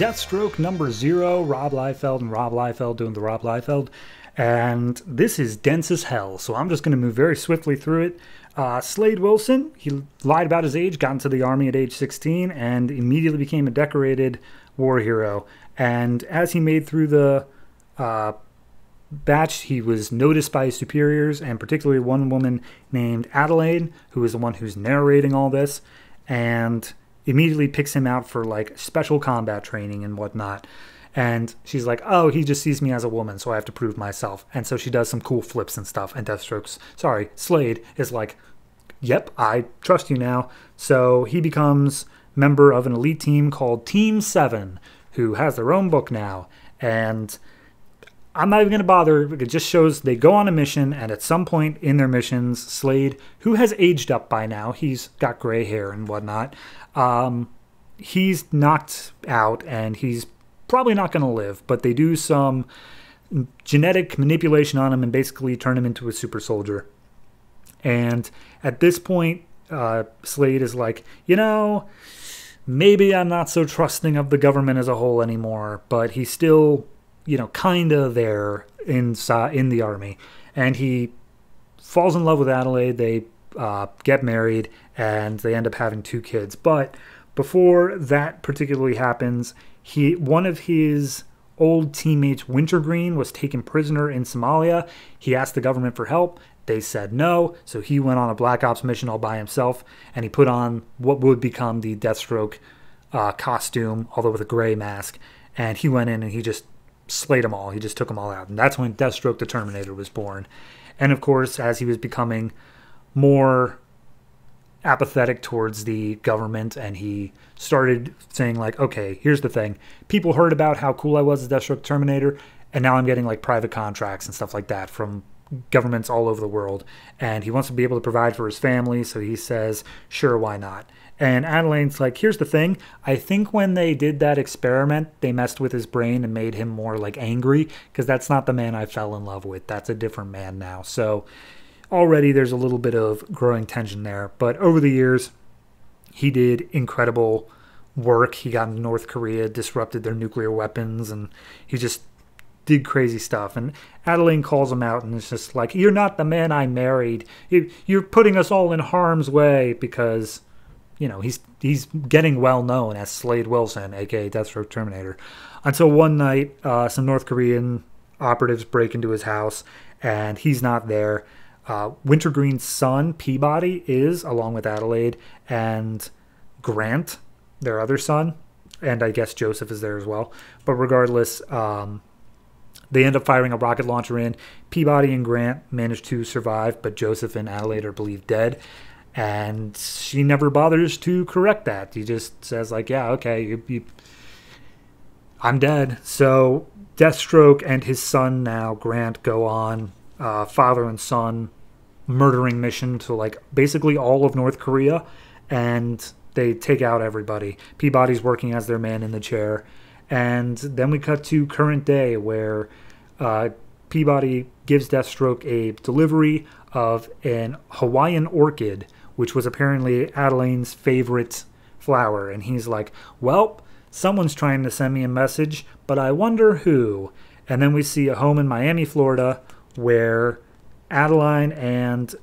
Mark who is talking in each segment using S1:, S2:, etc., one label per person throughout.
S1: Deathstroke number 0, Rob Liefeld and Rob Liefeld doing the Rob Liefeld. And this is dense as hell, so I'm just going to move very swiftly through it. Slade Wilson, he lied about his age, got into the Army at age 16, and immediately became a decorated war hero. And as he made through the batch, he was noticed by his superiors, and particularly one woman named Adelaide, who is the one who's narrating all this, and immediately picks him out for like special combat training and whatnot. And she's like, oh, he just sees me as a woman, so I have to prove myself. And so she does some cool flips and stuff. And Slade is like, yep, I trust you now. So he becomes member of an elite team called Team 7, who has their own book now. And I'm not even going to bother. It just shows they go on a mission, and at some point in their missions, Slade, who has aged up by now, he's got gray hair and whatnot, he's knocked out, and he's probably not going to live, but they do some genetic manipulation on him and basically turn him into a super soldier. And at this point, Slade is like, maybe I'm not so trusting of the government as a whole anymore, but he's still, kind of there in the army. And he falls in love with Adelaide. They get married, and they end up having 2 kids. But before that particularly happens, one of his old teammates, Wintergreen, was taken prisoner in Somalia. He asked the government for help. They said no, so he went on a Black Ops mission all by himself, and he put on what would become the Deathstroke costume, although with a gray mask. And he went in and he just slayed them all. He just took them all out. And that's when Deathstroke the Terminator was born. And of course, as he was becoming more apathetic towards the government, and he started saying like, okay, here's the thing. People heard about how cool I was as Deathstroke Terminator, and now I'm getting like private contracts and stuff like that from governments all over the world. And he wants to be able to provide for his family, so he says, sure, why not? And Adelaide's like, here's the thing. I think when they did that experiment, they messed with his brain and made him more like angry, because that's not the man I fell in love with. That's a different man now. So already there's a little bit of growing tension there. But over the years, he did incredible work. He got into North Korea, disrupted their nuclear weapons, and he just did crazy stuff. And Adelaide calls him out, and it's just like, you're not the man I married. You're putting us all in harm's way, because he's getting well known as Slade Wilson, aka Deathstroke Terminator. Until one night, some North Korean operatives break into his house, and he's not there. Wintergreen's son, Peabody, is, along with Adelaide, and Grant, their other son, and I guess Joseph is there as well. But regardless, they end up firing a rocket launcher in. Peabody and Grant manage to survive, but Joseph and Adelaide are believed dead. And she never bothers to correct that. He just says like, yeah, okay, I'm dead. So Deathstroke and his son now, Grant, go on father and son murdering mission to like basically all of North Korea, and they take out everybody. Peabody's working as their man in the chair. And then we cut to current day, where Peabody gives Deathstroke a delivery of an Hawaiian orchid, which was apparently Adelaide's favorite flower. And he's like, well, someone's trying to send me a message, but I wonder who. And then we see a home in Miami, Florida, where Adeline and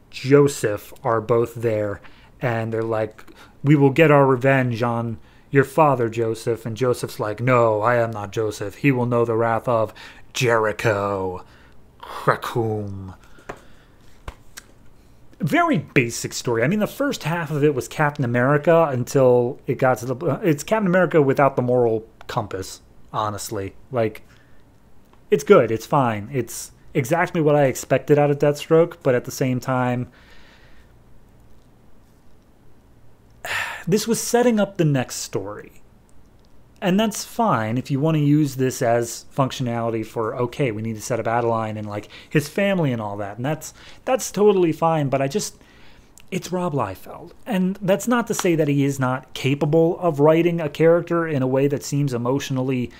S1: Joseph are both there. And they're like, we will get our revenge on your father, Joseph. And Joseph's like, no, I am not Joseph. He will know the wrath of Jericho. Krakum. Very basic story. I mean, the first half of it was Captain America until it got to it's Captain America without the moral compass, honestly. Like, it's good. It's fine. It's exactly what I expected out of Deathstroke, but at the same time, this was setting up the next story. And that's fine if you want to use this as functionality for, okay, we need to set up Adeline and like his family and all that. And that's totally fine, but it's Rob Liefeld. And that's not to say that he is not capable of writing a character in a way that seems emotionally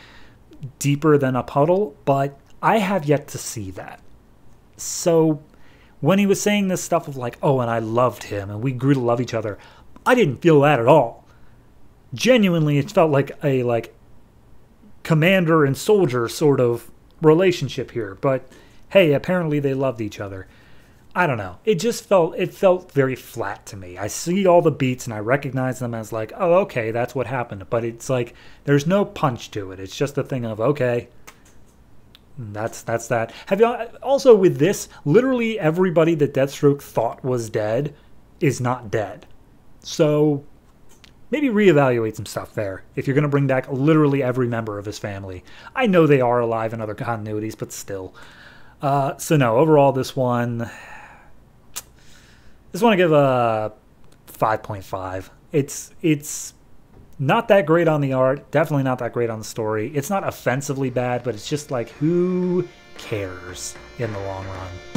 S1: deeper than a puddle, but I have yet to see that. So when he was saying this stuff of like, oh, and I loved him and we grew to love each other, I didn't feel that at all. Genuinely, it felt like a commander and soldier sort of relationship here. But hey, apparently they loved each other. I don't know. It felt very flat to me. I see all the beats and I recognize them as like, oh, okay, that's what happened. But it's like, there's no punch to it. It's just a thing of, okay, that's that. Have you also with this, literally everybody that Deathstroke thought was dead is not dead. So maybe reevaluate some stuff there if you're going to bring back literally every member of his family. I know they are alive in other continuities, but still. So no, overall this one... I just want to give a 5.5. It's not that great on the art, definitely not that great on the story. It's not offensively bad, but it's just like, who cares in the long run?